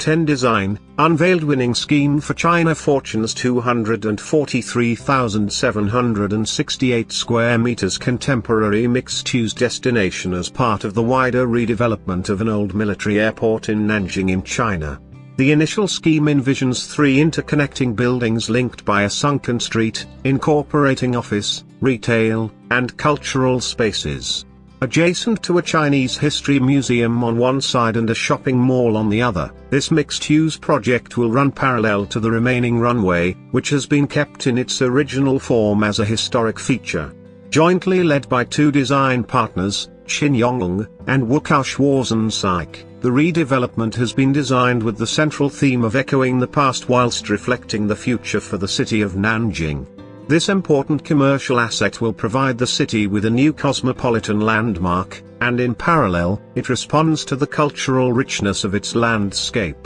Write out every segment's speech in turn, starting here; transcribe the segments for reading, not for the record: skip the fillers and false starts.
10 design, unveiled winning scheme for China Fortune's 243,768 square meters contemporary mixed-use destination as part of the wider redevelopment of an old military airport in Nanjing in China. The initial scheme envisions 3 interconnecting buildings linked by a sunken street, incorporating office, retail, and cultural spaces. Adjacent to a Chinese history museum on one side and a shopping mall on the other, this mixed-use project will run parallel to the remaining runway, which has been kept in its original form as a historic feature. Jointly led by 2 design partners, Yong and Wawrzenczyk, the redevelopment has been designed with the central theme of echoing the past whilst reflecting the future for the city of Nanjing. This important commercial asset will provide the city with a new cosmopolitan landmark, and in parallel, it responds to the cultural richness of its landscape.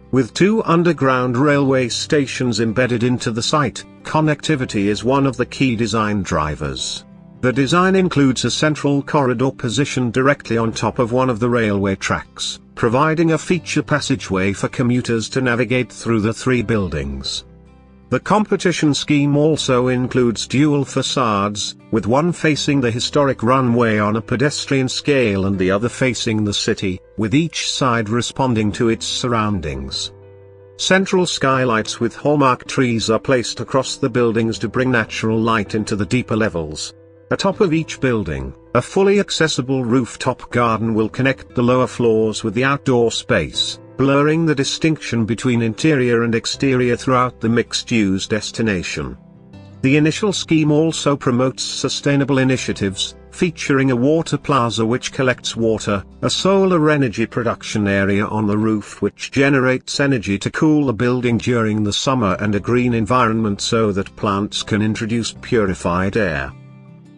With 2 underground railway stations embedded into the site, connectivity is one of the key design drivers. The design includes a central corridor positioned directly on top of one of the railway tracks, providing a feature passageway for commuters to navigate through the 3 buildings. The competition scheme also includes dual facades, with one facing the historic runway on a pedestrian scale and the other facing the city, with each side responding to its surroundings. Central skylights with hallmark trees are placed across the buildings to bring natural light into the deeper levels. Atop of each building, a fully accessible rooftop garden will connect the lower floors with the outdoor space, blurring the distinction between interior and exterior throughout the mixed-use destination. The initial scheme also promotes sustainable initiatives, featuring a water plaza which collects water, a solar energy production area on the roof which generates energy to cool the building during the summer, and a green environment so that plants can introduce purified air.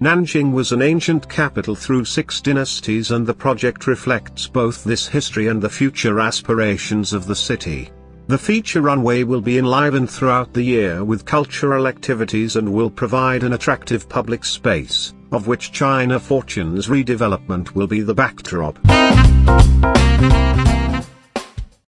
Nanjing was an ancient capital through 6 dynasties, and the project reflects both this history and the future aspirations of the city. The feature runway will be enlivened throughout the year with cultural activities and will provide an attractive public space, of which China Fortune's redevelopment will be the backdrop.